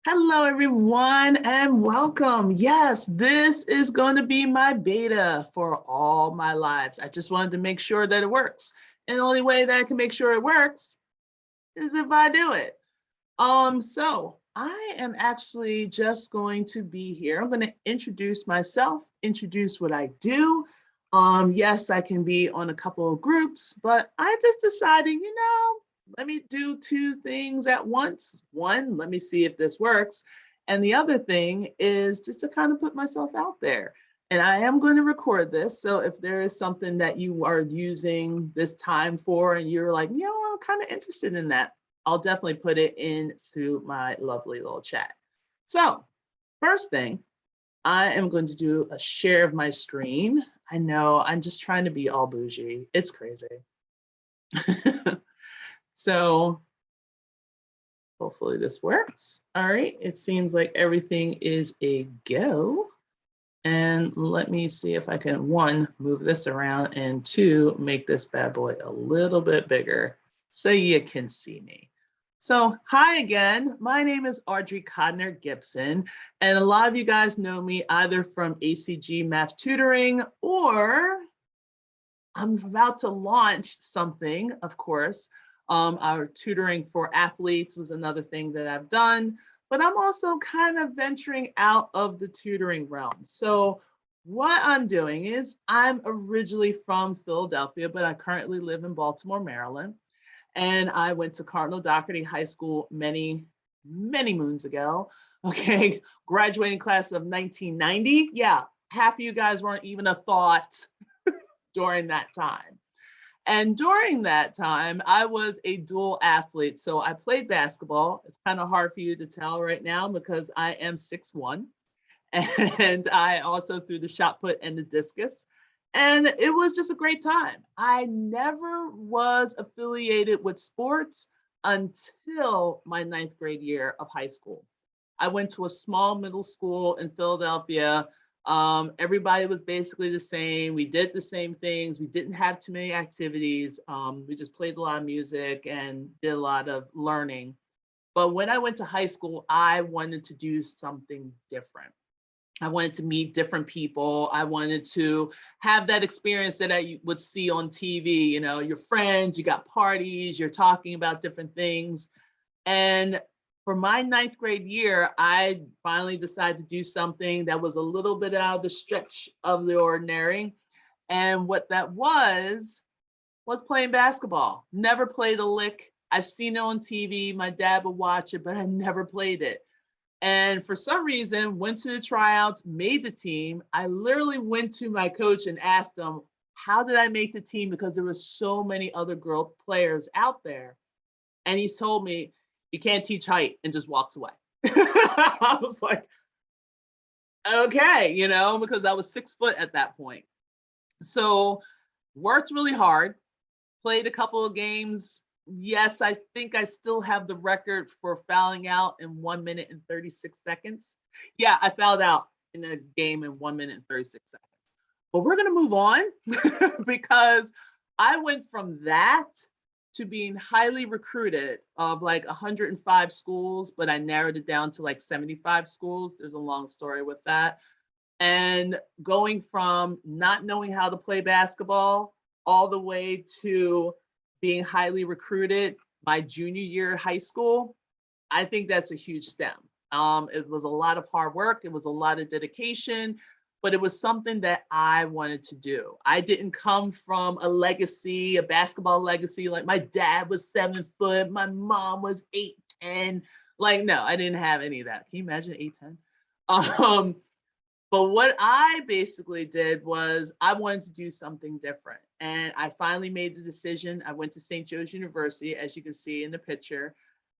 Hello, everyone, and welcome. Yes, this is going to be my beta for all my lives. I just wanted to make sure that it works. And the only way that I can make sure it works is if I do it. So I am actually just going to be here. I'm going to introduce myself, introduce what I do. Yes, I can be on a couple of groups, but I just decided, let me do two things at once. One, let me see if this works. And the other thing is just to kind of put myself out there. And I am going to record this. So if there is something that you are using this time for and you're like, I'm kind of interested in that, I'll definitely put it into my lovely little chat. So first thing, I am going to do a share of my screen. I know I'm just trying to be all bougie. It's crazy. So hopefully this works. All right, it seems like everything is a go. And let me see if I can, one, move this around, and two, make this bad boy a little bit bigger so you can see me. So hi again, my name is Audrey Gibson, and a lot of you guys know me either from ACG Math Tutoring, or I'm about to launch something, of course. Our tutoring for athletes was another thing that I've done, but I'm also kind of venturing out of the tutoring realm. So what I'm doing is I'm originally from Philadelphia, but I currently live in Baltimore, Maryland. And I went to Cardinal Doherty High School many, many moons ago. Okay, graduating class of 1990. Yeah, half of you guys weren't even a thought during that time. And during that time, I was a dual athlete. So I played basketball. It's kind of hard for you to tell right now because I am 6'1". And I also threw the shot put and the discus. And it was just a great time. I never was affiliated with sports until my 9th grade year of high school. I went to a small middle school in Philadelphia. Everybody was basically the same. We did the same things. We didn't have too many activities. We just played a lot of music and did a lot of learning. But when I went to high school, I wanted to do something different. I wanted to meet different people. I wanted to have that experience that I would see on TV, your friends, you got parties, you're talking about different things. And for my 9th grade year, I finally decided to do something that was a little bit out of the stretch of the ordinary. And what that was playing basketball. Never played a lick. I've seen it on TV. My dad would watch it, but I never played it. And for some reason, went to the tryouts, made the team. I literally went to my coach and asked him, how did I make the team? Because there were so many other girl players out there. And he told me, you can't teach height, and just walks away. I was like, okay, because I was 6 foot at that point. So worked really hard, played a couple of games. Yes, I think I still have the record for fouling out in 1 minute and 36 seconds. Yeah, I fouled out in a game in 1 minute and 36 seconds. But we're going to move on because I went from that to being highly recruited of like 105 schools, but I narrowed it down to like 75 schools. There's a long story with that. And going from not knowing how to play basketball all the way to being highly recruited my junior year of high school, I think that's a huge step. It was a lot of hard work. It was a lot of dedication, but it was something that I wanted to do. I didn't come from a legacy, a basketball legacy. Like my dad was 7 foot, my mom was 8'10". Like, no, I didn't have any of that. Can you imagine 8'10"? But what I basically did was I wanted to do something different. And I finally made the decision. I went to St. Joe's University, as you can see in the picture.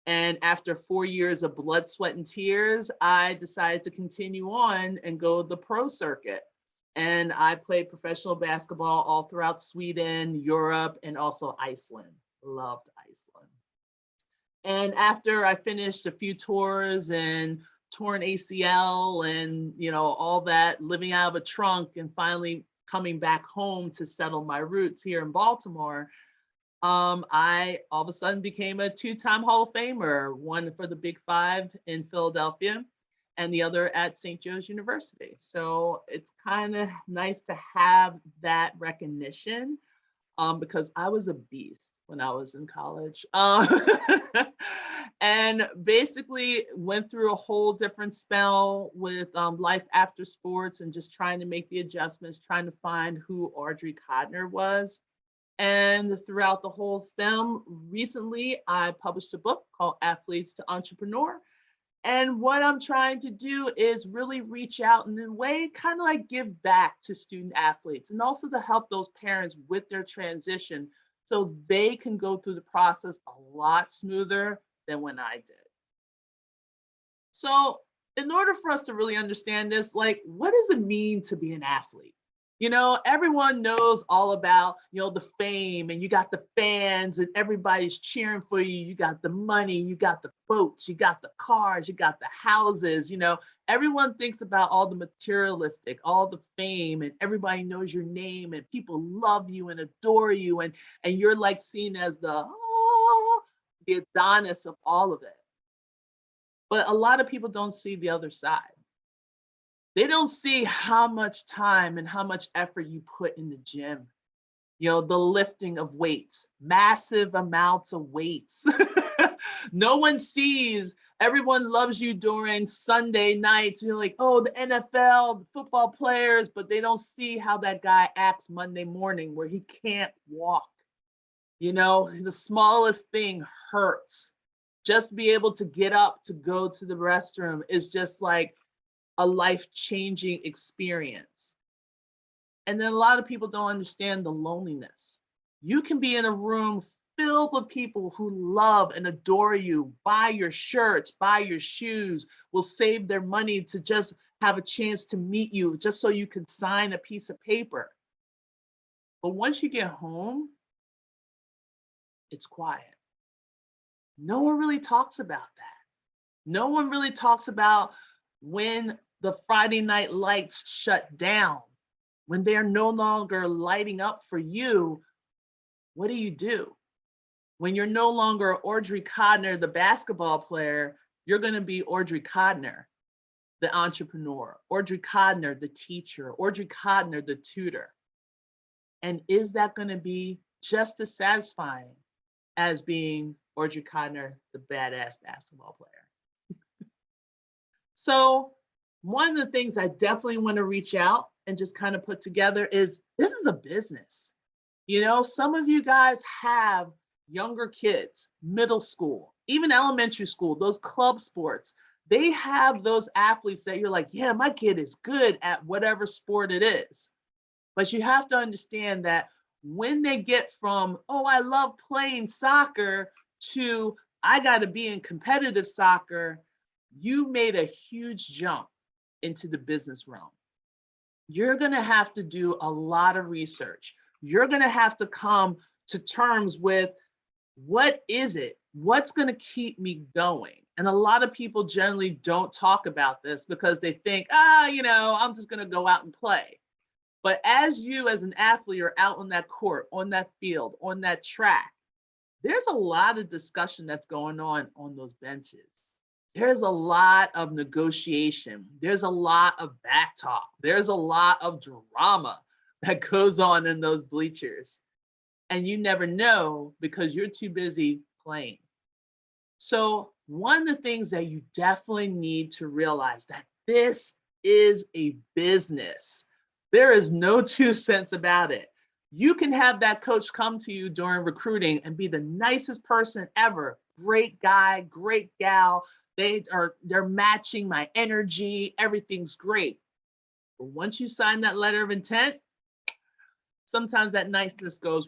And after 4 years of blood, sweat, and tears, I decided to continue on and go the pro circuit. And I played professional basketball all throughout Sweden, Europe, and also Iceland. Loved Iceland. And after I finished a few tours and torn ACL and all that, living out of a trunk and finally coming back home to settle my roots here in Baltimore, I all of a sudden became a two-time Hall of Famer, one for the Big Five in Philadelphia and the other at St. Joe's University. So it's kind of nice to have that recognition, because I was a beast when I was in college. And basically went through a whole different spell with life after sports and just trying to make the adjustments, trying to find who Audrey Codner was. And throughout the whole stem, recently I published a book called Athletes to Entrepreneur. And what I'm trying to do is really reach out and in a way kind of like give back to student athletes and also to help those parents with their transition so they can go through the process a lot smoother than when I did. So, in order for us to really understand this, like, what does it mean to be an athlete? Everyone knows all about, the fame, and you got the fans and everybody's cheering for you. You got the money, you got the boats, you got the cars, you got the houses. Everyone thinks about all the materialistic, all the fame, and everybody knows your name and people love you and adore you. And you're like seen as the Adonis of all of it. But a lot of people don't see the other side. They don't see how much time and how much effort you put in the gym. The lifting of weights, massive amounts of weights. No one sees, everyone loves you during Sunday nights. You're like, oh, the NFL, the football players, but they don't see how that guy acts Monday morning where he can't walk. The smallest thing hurts. Just be able to get up to go to the restroom is just like a life-changing experience. And then a lot of people don't understand the loneliness. You can be in a room filled with people who love and adore you, buy your shirts, buy your shoes, will save their money to just have a chance to meet you just so you can sign a piece of paper. But once you get home, it's quiet. No one really talks about that. No one really talks about when the Friday night lights shut down, when they're no longer lighting up for you. What do? When you're no longer Audrey Codner, the basketball player, you're going to be Audrey Codner, the entrepreneur, Audrey Codner, the teacher, Audrey Codner, the tutor. And is that going to be just as satisfying as being Audrey Codner, the badass basketball player? So one of the things I definitely want to reach out and just kind of put together is this is a business. Some of you guys have younger kids, middle school, even elementary school, those club sports. They have those athletes that you're like, yeah, my kid is good at whatever sport it is. But you have to understand that when they get from, oh, I love playing soccer to I got to be in competitive soccer, you made a huge jump into the business realm. You're going to have to do a lot of research. You're going to have to come to terms with what is it? What's going to keep me going? And a lot of people generally don't talk about this because they think, I'm just going to go out and play. But as you as an athlete are out on that court, on that field, on that track, there's a lot of discussion that's going on those benches. There's a lot of negotiation. There's a lot of back talk. There's a lot of drama that goes on in those bleachers. And you never know because you're too busy playing. So one of the things that you definitely need to realize that this is a business. There is no 2 cents about it. You can have that coach come to you during recruiting and be the nicest person ever. Great guy, great gal. They're matching my energy. Everything's great. But once you sign that letter of intent, sometimes that niceness goes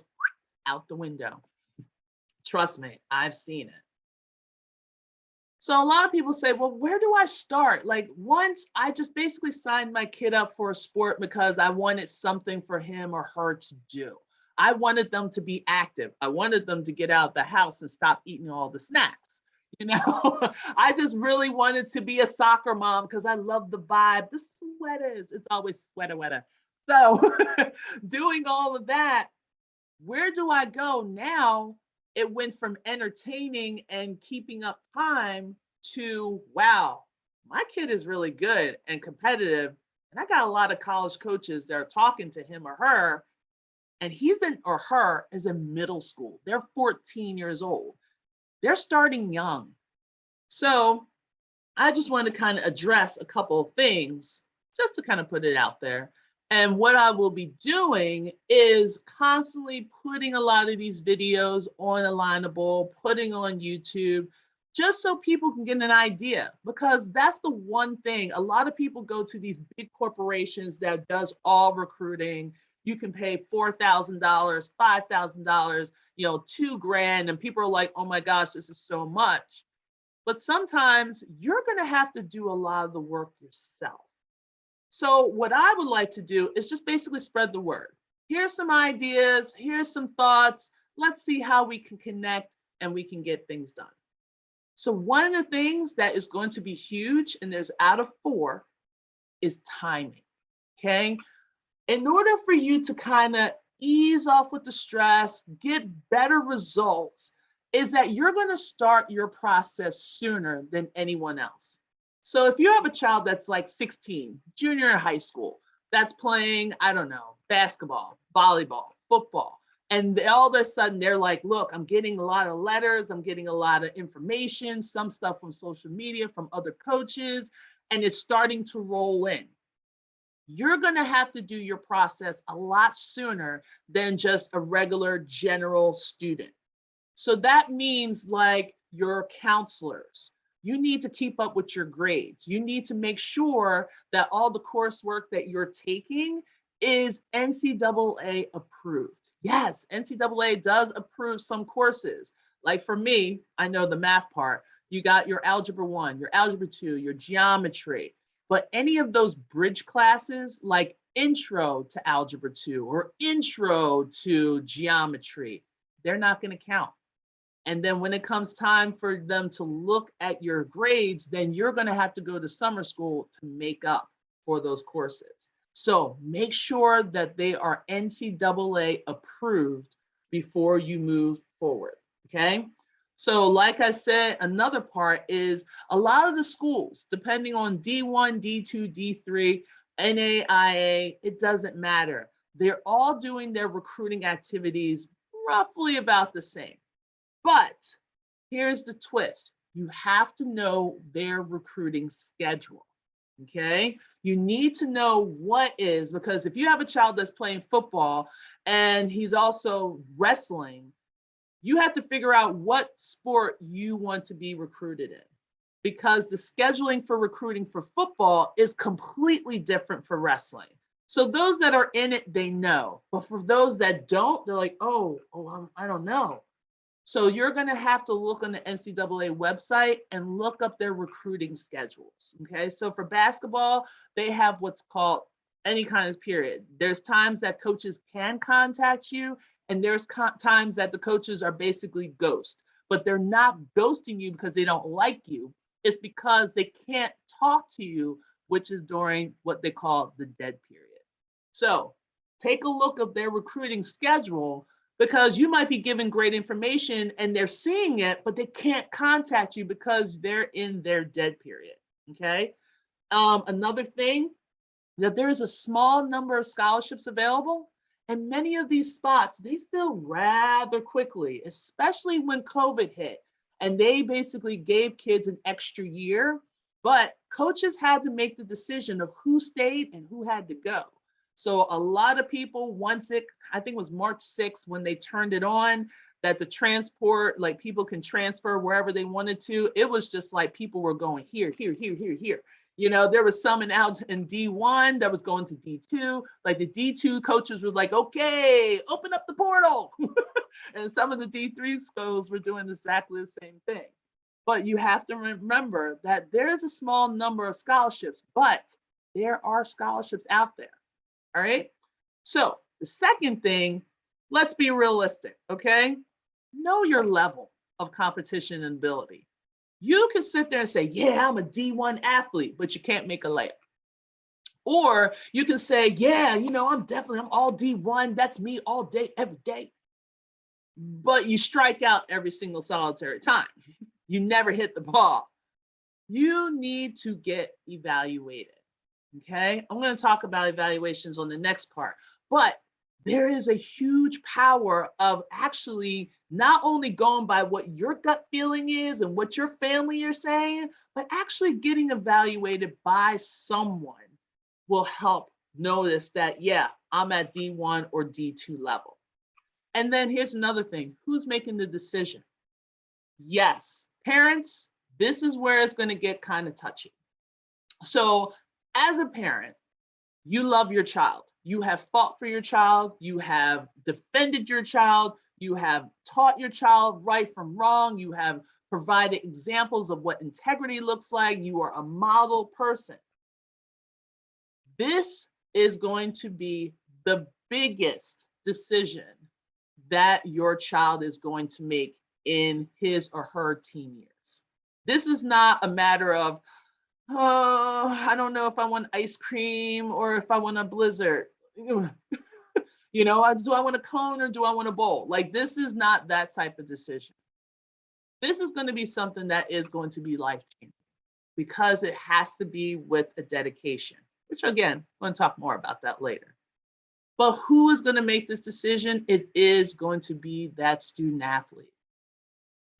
out the window. Trust me, I've seen it. So a lot of people say, well, where do I start? Like once I just basically signed my kid up for a sport because I wanted something for him or her to do. I wanted them to be active. I wanted them to get out of the house and stop eating all the snacks. I just really wanted to be a soccer mom because I love the vibe. The sweaters, it's always sweater weather. So doing all of that, Where do I go now? It went from entertaining and keeping up time to, wow, my kid is really good and competitive. And I got a lot of college coaches that are talking to him or her, and he's in, or her is in middle school. They're 14 years old. They're starting young. So I just want to kind of address a couple of things just to kind of put it out there. And what I will be doing is constantly putting a lot of these videos on Alignable, putting on YouTube, just so people can get an idea. Because that's the one thing. A lot of people go to these big corporations that does all recruiting. You can pay $4,000, $5,000, $2,000, and people are like, oh my gosh, this is so much. But sometimes you're going to have to do a lot of the work yourself. So what I would like to do is just basically spread the word. Here's some ideas, here's some thoughts. Let's see how we can connect and we can get things done. So one of the things that is going to be huge, and there's out of 4, is timing, okay? In order for you to kind of ease off with the stress, get better results, is that you're going to start your process sooner than anyone else. So if you have a child that's like 16, junior in high school, that's playing, I don't know, basketball, volleyball, football, and all of a sudden they're like, look, I'm getting a lot of letters, I'm getting a lot of information, some stuff from social media, from other coaches, and it's starting to roll in. You're going to have to do your process a lot sooner than just a regular general student. So that means like your counselors, you need to keep up with your grades. You need to make sure that all the coursework that you're taking is NCAA approved. Yes, NCAA does approve some courses. Like for me, I know the math part. You got your Algebra 1, your Algebra 2, your geometry. But any of those bridge classes like Intro to Algebra 2 or Intro to Geometry, they're not going to count. And then when it comes time for them to look at your grades, then you're going to have to go to summer school to make up for those courses. So make sure that they are NCAA approved before you move forward, okay? So like I said, another part is a lot of the schools, depending on D1, D2, D3, NAIA, it doesn't matter. They're all doing their recruiting activities roughly about the same. But here's the twist. You have to know their recruiting schedule, okay? You need to know what is, because if you have a child that's playing football and he's also wrestling, you have to figure out what sport you want to be recruited in, because the scheduling for recruiting for football is completely different for wrestling. So those that are in it, they know. But for those that don't, they're like, oh, I don't know. So you're going to have to look on the NCAA website and look up their recruiting schedules. Okay, so for basketball, they have what's called any kind of period. There's times that coaches can contact you, and there's times that the coaches are basically ghost, but they're not ghosting you because they don't like you. It's because they can't talk to you, which is during what they call the dead period. So take a look at their recruiting schedule, because you might be given great information and they're seeing it, but they can't contact you because they're in their dead period, okay? Another thing, that there's a small number of scholarships available, and many of these spots, they fill rather quickly, especially when COVID hit, and they basically gave kids an extra year, but coaches had to make the decision of who stayed and who had to go. So a lot of people, once it, I think it was March 6th when they turned it on, that the transport, like people can transfer wherever they wanted to. It was just like people were going here, here, here, here, here. You know, there was some in D1 that was going to D2. Like the D2 coaches were like, okay, open up the portal. And some of the D3 schools were doing exactly the same thing. But you have to remember that there's a small number of scholarships, but there are scholarships out there. All right. So the second thing, let's be realistic, okay? Know your level of competition and ability. You can sit there and say, yeah, I'm a D1 athlete, but you can't make a layup. Or you can say, yeah, I'm all D1. That's me all day, every day. but you strike out every single solitary time. You never hit the ball. You need to get evaluated. Okay, I'm going to talk about evaluations on the next part, but there is a huge power of actually not only going by what your gut feeling is and what your family are saying, but actually getting evaluated by someone will help notice that, yeah, I'm at D1 or D2 level. And then here's another thing, who's making the decision? Yes, parents, this is where it's going to get kind of touchy. So as a parent, you love your child. You have fought for your child. You have defended your child. You have taught your child right from wrong. You have provided examples of what integrity looks like. You are a model person. This is going to be the biggest decision that your child is going to make in his or her teen years. This is not a matter of, oh, I don't know if I want ice cream or if I want a Blizzard. You know, do I want a cone or do I want a bowl? Like, this is not that type of decision. This is going to be something that is going to be life-changing because it has to be with a dedication, which again, I'm going to talk more about that later. But who is going to make this decision? It is going to be that student athlete.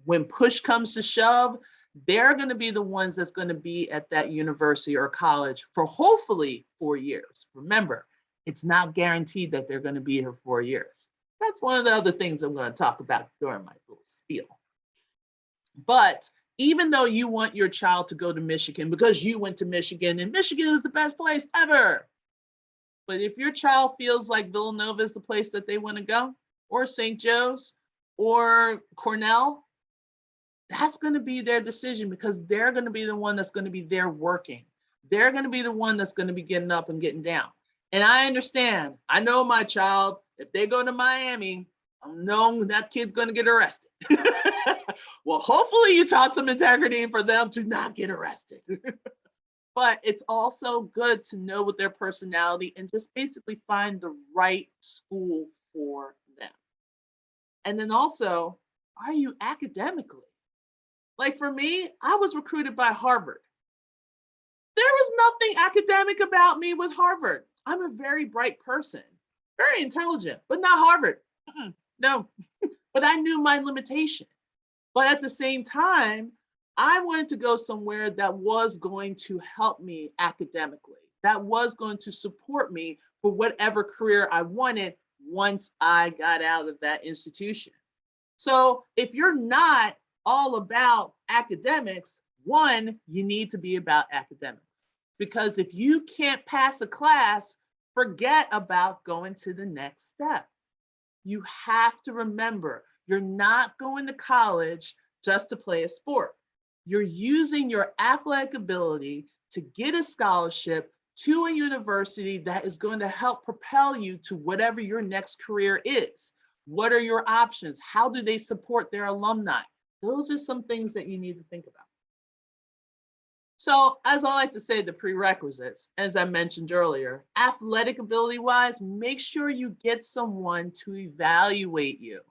When push comes to shove, they're going to be the ones that's going to be at that university or college for hopefully 4 years. Remember, it's not guaranteed that they're going to be here 4 years. That's one of the other things I'm going to talk about during my little spiel. But even though you want your child to go to Michigan because you went to Michigan and Michigan is the best place ever, but if your child feels like Villanova is the place that they want to go, or St. Joe's, or Cornell, that's going to be their decision because they're going to be the one that's going to be there working. They're going to be the one that's going to be getting up and getting down. And I understand. I know my child, if they go to Miami, I know that kid's going to get arrested. Well, hopefully you taught some integrity for them to not get arrested. But it's also good to know with their personality and just basically find the right school for them. And then also, are you academically? Like for me, I was recruited by Harvard. There was nothing academic about me with Harvard. I'm a very bright person, very intelligent, but not Harvard. No, but I knew my limitation. But at the same time, I wanted to go somewhere that was going to help me academically, that was going to support me for whatever career I wanted once I got out of that institution. So if you're not all about academics, one, you need to be about academics. Because if you can't pass a class, forget about going to the next step. You have to remember, you're not going to college just to play a sport. You're using your athletic ability to get a scholarship to a university that is going to help propel you to whatever your next career is. What are your options? How do they support their alumni? Those are some things that you need to think about. So as I like to say, the prerequisites, as I mentioned earlier, athletic ability wise, make sure you get someone to evaluate you.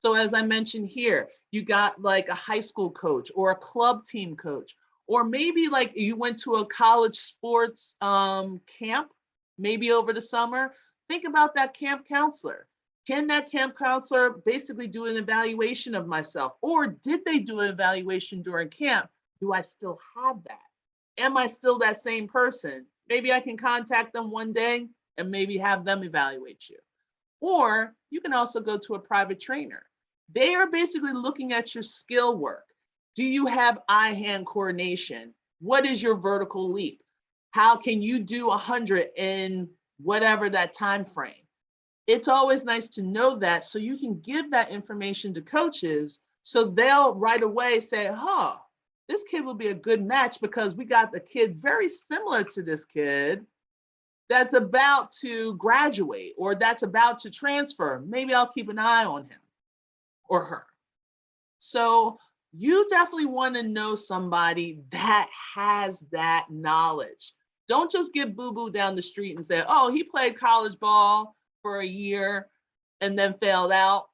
So as I mentioned here, you got like a high school coach or a club team coach, or maybe like you went to a college sports camp, maybe over the summer. Think about that camp counselor. Can that camp counselor basically do an evaluation of myself? Or did they do an evaluation during camp? Do I still have that? Am I still that same person? Maybe I can contact them one day and maybe have them evaluate you. Or you can also go to a private trainer. They are basically looking at your skill work. Do you have eye-hand coordination? What is your vertical leap? How can you do 100 in whatever that time frame? It's always nice to know that so you can give that information to coaches so they'll right away say, huh, this kid will be a good match because we got the kid very similar to this kid that's about to graduate or that's about to transfer. Maybe I'll keep an eye on him or her. So you definitely want to know somebody that has that knowledge. Don't just get boo-boo down the street and say, oh, he played college ball for a year and then failed out.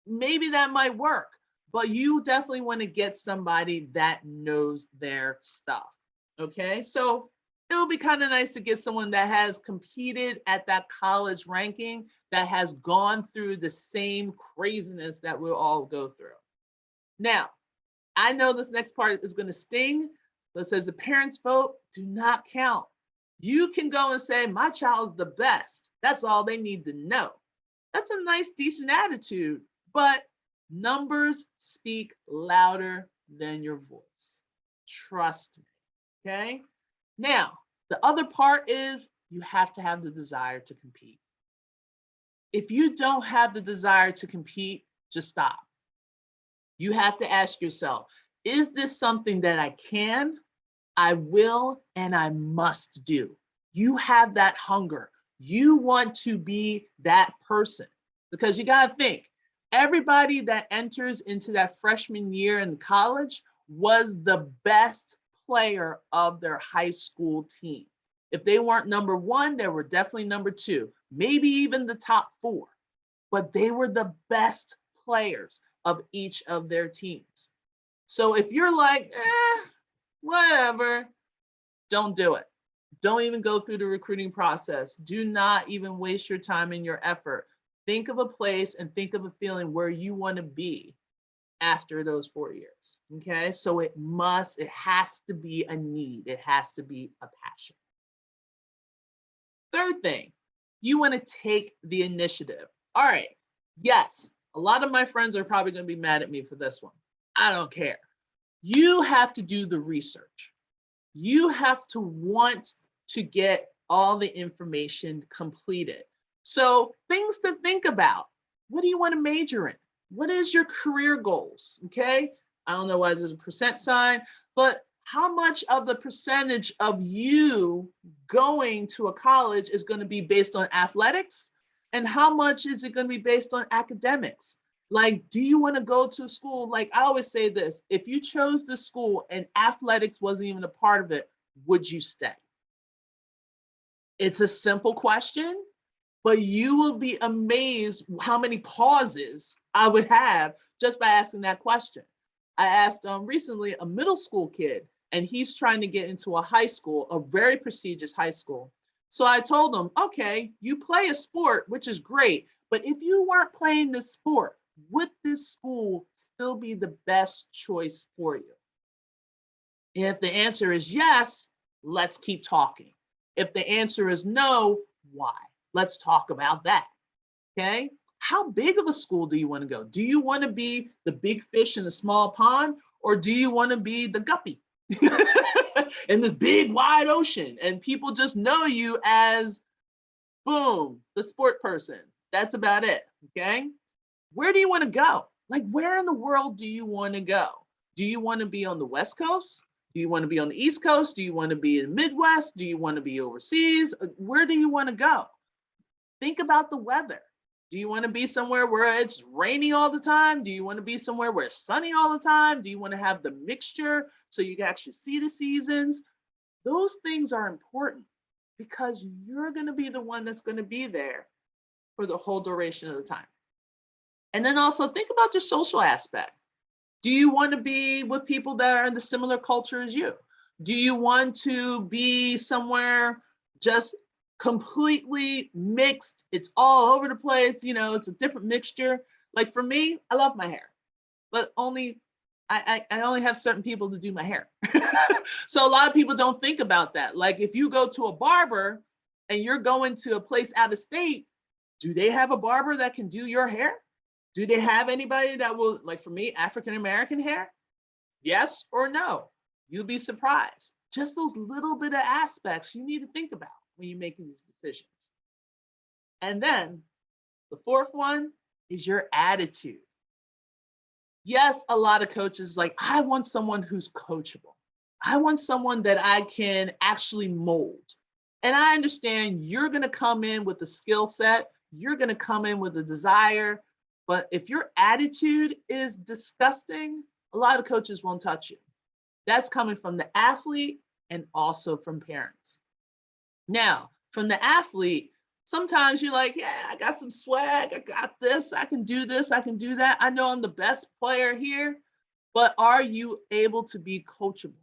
maybe that might work, but you definitely want to get somebody that knows their stuff. Okay, so it would be kind of nice to get someone that has competed at that college ranking, that has gone through the same craziness that we'll all go through. Now, I know this next part is going to sting, but it says the parents' vote do not count. You can go and say, my child's the best. That's all they need to know. That's a nice, decent attitude, but numbers speak louder than your voice. Trust me, okay? Now, the other part is you have to have the desire to compete. If you don't have the desire to compete, just stop. You have to ask yourself, is this something that I can, I will, and I must do? You have that hunger. You want to be that person, because you got to think, everybody that enters into that freshman year in college was the best player of their high school team. If they weren't number one, they were definitely number two, maybe even the top four, but they were the best players of each of their teams. So if you're like, whatever, don't do it. Don't even go through the recruiting process. Do not even waste your time and your effort. Think of a place and think of a feeling where you want to be after those 4 years. Okay, so it has to be a need. It has to be a passion. Third thing, you want to take the initiative. All right, yes, a lot of my friends are probably going to be mad at me for this one. I don't care. You have to do the research. You have to want to get all the information completed. So things to think about. What do you want to major in? What is your career goals? Okay, I don't know why there's a percent sign, but how much of the percentage of you going to a college is going to be based on athletics? And how much is it going to be based on academics? Like, do you want to go to a school? Like I always say this, if you chose the school and athletics wasn't even a part of it, would you stay? It's a simple question, but you will be amazed how many pauses I would have just by asking that question. I asked recently a middle school kid, and he's trying to get into a high school, a very prestigious high school. So I told him, okay, you play a sport, which is great, but if you weren't playing this sport, would this school still be the best choice for you? If the answer is yes, let's keep talking. If the answer is no, why? Let's talk about that. Okay. How big of a school do you want to go? Do you want to be the big fish in a small pond, or do you want to be the guppy in this big wide ocean and people just know you as, boom, the sport person? That's about it. Okay. Where do you want to go? Like, where in the world do you want to go? Do you want to be on the West Coast? Do you want to be on the East Coast? Do you want to be in the Midwest? Do you want to be overseas? Where do you want to go? Think about the weather. Do you want to be somewhere where it's rainy all the time? Do you want to be somewhere where it's sunny all the time? Do you want to have the mixture so you can actually see the seasons? Those things are important because you're going to be the one that's going to be there for the whole duration of the time. And then also think about your social aspect. Do you want to be with people that are in the similar culture as you? Do you want to be somewhere just completely mixed? It's all over the place. You know, it's a different mixture. Like for me, I love my hair, but only I only have certain people to do my hair. So a lot of people don't think about that. Like if you go to a barber and you're going to a place out of state, do they have a barber that can do your hair? Do they have anybody that will, like for me, African-American hair? Yes or no? You'll be surprised. Just those little bit of aspects you need to think about when you're making these decisions. And then the fourth one is your attitude. Yes, a lot of coaches like, I want someone who's coachable. I want someone that I can actually mold. And I understand you're going to come in with a skill set. You're going to come in with a desire. But if your attitude is disgusting, a lot of coaches won't touch you. That's coming from the athlete and also from parents. Now, from the athlete, Sometimes you're like, yeah, I got some swag. I got this. I can do this. I can do that. I know I'm the best player here, but are you able to be coachable?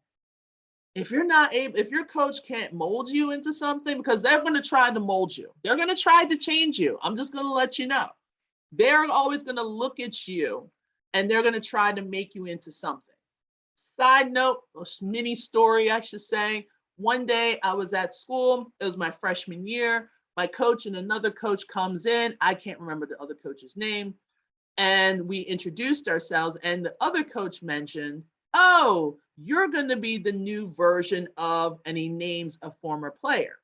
If you're not able, if your coach can't mold you into something, because they're going to try to mold you, they're going to try to change you. I'm just going to let you know. They're always going to look at you and they're going to try to make you into something. Side note, a mini story, I should say. One day I was at school, it was my freshman year. My coach and another coach comes in. I can't remember the other coach's name. And we introduced ourselves, and the other coach mentioned, oh, you're going to be the new version of, and he names a former player.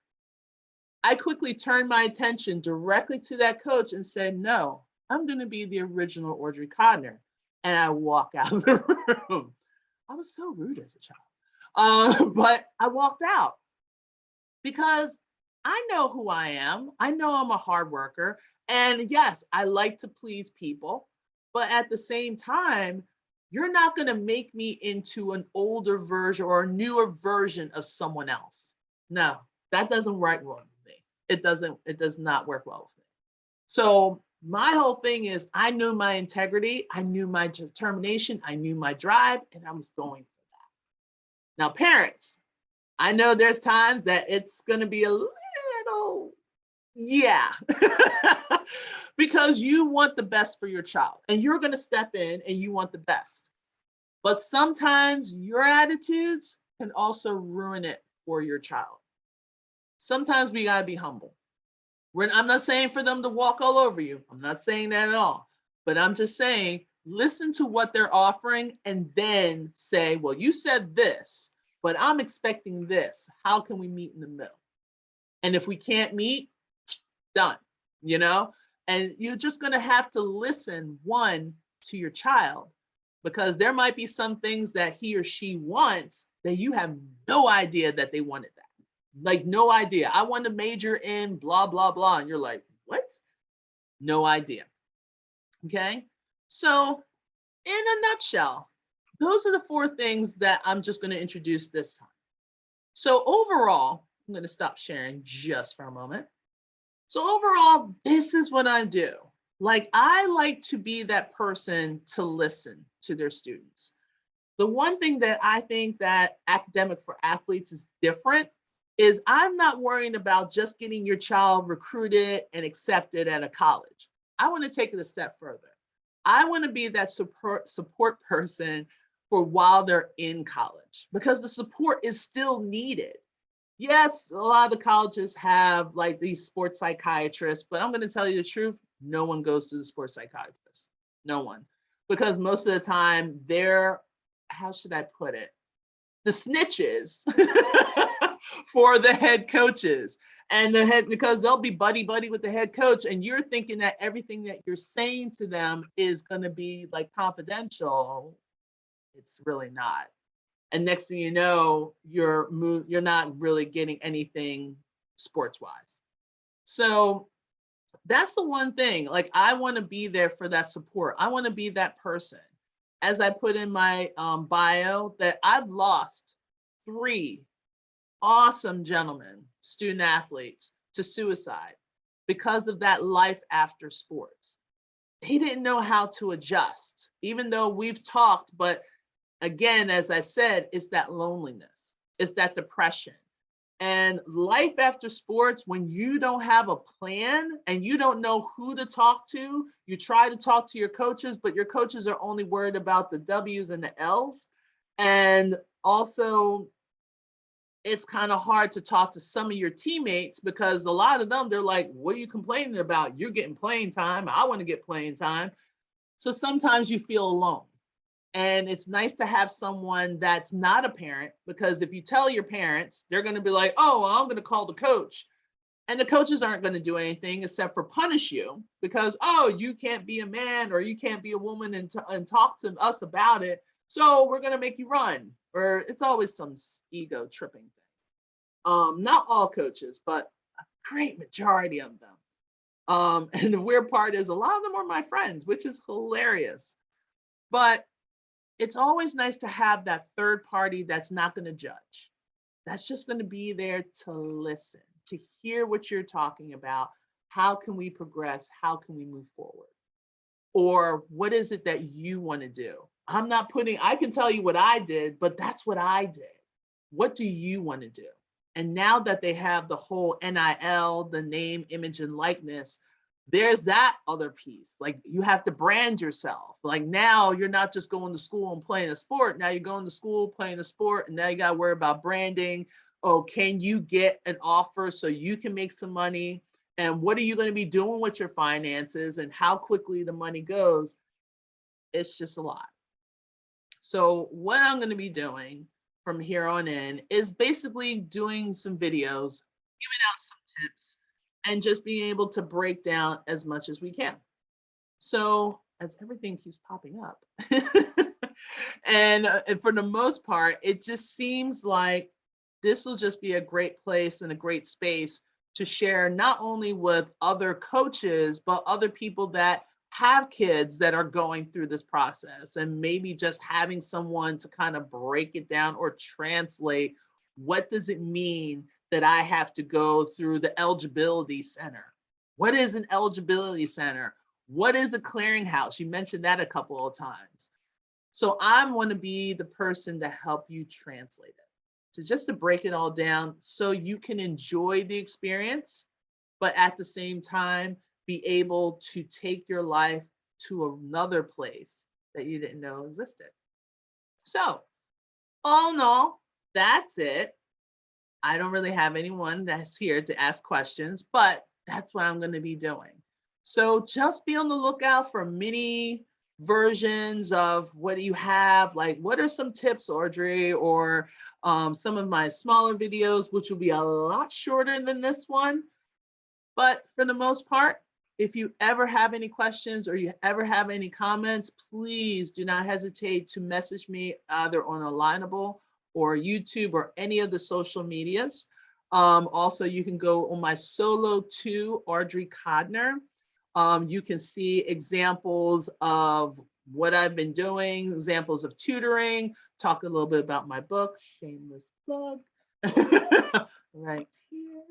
I quickly turned my attention directly to that coach and said, no, I'm going to be the original Audrey Codner. And I walk out of the room. I was so rude as a child. But I walked out because I know who I am. I know I'm a hard worker. And yes, I like to please people. But at the same time, you're not going to make me into an older version or a newer version of someone else. No, that doesn't work well with me. It does not work well with me. So my whole thing is I knew my integrity, I knew my determination, I knew my drive, and I was going for that. Now, parents, I know there's times that it's going to be a little, yeah, because you want the best for your child and you're going to step in and you want the best. But sometimes your attitudes can also ruin it for your child. Sometimes we got to be humble. I'm not saying for them to walk all over you. I'm not saying that at all. But I'm just saying, listen to what they're offering and then say, well, you said this, but I'm expecting this. How can we meet in the middle? And if we can't meet, done, you know? And you're just going to have to listen, one, to your child, because there might be some things that he or she wants that you have no idea that they wanted that. Like, no idea. I want to major in blah, blah, blah. And you're like, what? No idea. Okay. So, in a nutshell, those are the 4 things that I'm just going to introduce this time. So, overall, I'm going to stop sharing just for a moment. So, overall, this is what I do. Like, I like to be that person to listen to their students. The one thing that I think that academic for athletes is different is I'm not worrying about just getting your child recruited and accepted at a college. I want to take it a step further. I want to be that support person for while they're in college, because the support is still needed. Yes, a lot of the colleges have like these sports psychiatrists, but I'm going to tell you the truth, no one goes to the sports psychiatrist. No one. Because most of the time they're, how should I put it? The snitches for the head coaches. And the head, because they'll be buddy with the head coach, and you're thinking that everything that you're saying to them is going to be like confidential. It's really not. And next thing you know, you're not really getting anything sports wise. So that's the one thing. Like, I want to be there for that support. I want to be that person. As I put in my bio, that I've lost 3 awesome gentlemen, student athletes, to suicide because of that life after sports. They didn't know how to adjust, even though we've talked. But again, as I said, it's that loneliness, it's that depression. And life after sports, when you don't have a plan and you don't know who to talk to, you try to talk to your coaches, but your coaches are only worried about the W's and the L's. And also, it's kind of hard to talk to some of your teammates, because a lot of them, they're like, what are you complaining about? You're getting playing time. I want to get playing time. So sometimes you feel alone. And it's nice to have someone that's not a parent, because if you tell your parents, they're going to be like, oh, well, I'm going to call the coach. And the coaches aren't going to do anything except for punish you because, oh, you can't be a man or you can't be a woman and talk to us about it. So we're going to make you run. Or it's always some ego tripping thing. Not all coaches, but a great majority of them. And the weird part is a lot of them are my friends, which is hilarious. But it's always nice to have that third party that's not going to judge. That's just going to be there to listen, to hear what you're talking about, how can we progress? How can we move forward? Or what is it that you want to do? I can tell you what I did, but that's what I did. What do you want to do? And now that they have the whole NIL, the name, image, and likeness, there's that other piece. Like you have to brand yourself. Like now you're not just going to school and playing a sport. Now you're going to school, playing a sport, and now you got to worry about branding. Oh, can you get an offer so you can make some money? And what are you going to be doing with your finances and how quickly the money goes? It's just a lot. So what I'm going to be doing from here on in is basically doing some videos, giving out some tips, and just being able to break down as much as we can. So as everything keeps popping up, and for the most part, it just seems like this will just be a great place and a great space to share not only with other coaches, but other people that have kids that are going through this process, and maybe just having someone to kind of break it down or translate what does it mean that I have to go through the eligibility center. What is an eligibility center? What is a clearinghouse? You mentioned that a couple of times. So I want to be the person to help you translate it. So just to break it all down so you can enjoy the experience, but at the same time, be able to take your life to another place that you didn't know existed. So all in all, that's it. I don't really have anyone that's here to ask questions, but that's what I'm going to be doing. So just be on the lookout for mini versions of what you have. Like, what are some tips, Audrey, or some of my smaller videos, which will be a lot shorter than this one. But for the most part, if you ever have any questions or you ever have any comments, please do not hesitate to message me either on Alignable or YouTube or any of the social medias. Also, you can go on my solo.to audreycodner. You can see examples of what I've been doing, examples of tutoring, talk a little bit about my book, shameless plug, right here.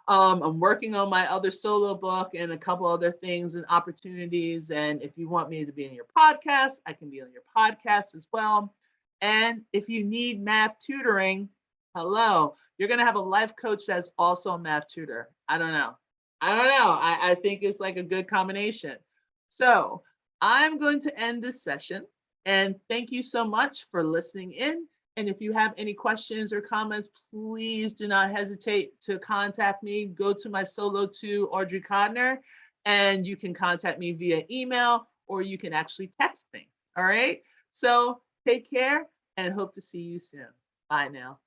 I'm working on my other solo book and a couple other things and opportunities. And if you want me to be in your podcast, I can be on your podcast as well. And if you need math tutoring, hello, you're going to have a life coach that's also a math tutor. I don't know. I think it's like a good combination. So I'm going to end this session. And thank you so much for listening in. And if you have any questions or comments, please do not hesitate to contact me. Go to my solo.to audreycodner, and you can contact me via email, or you can actually text me. All right. So take care and hope to see you soon. Bye now.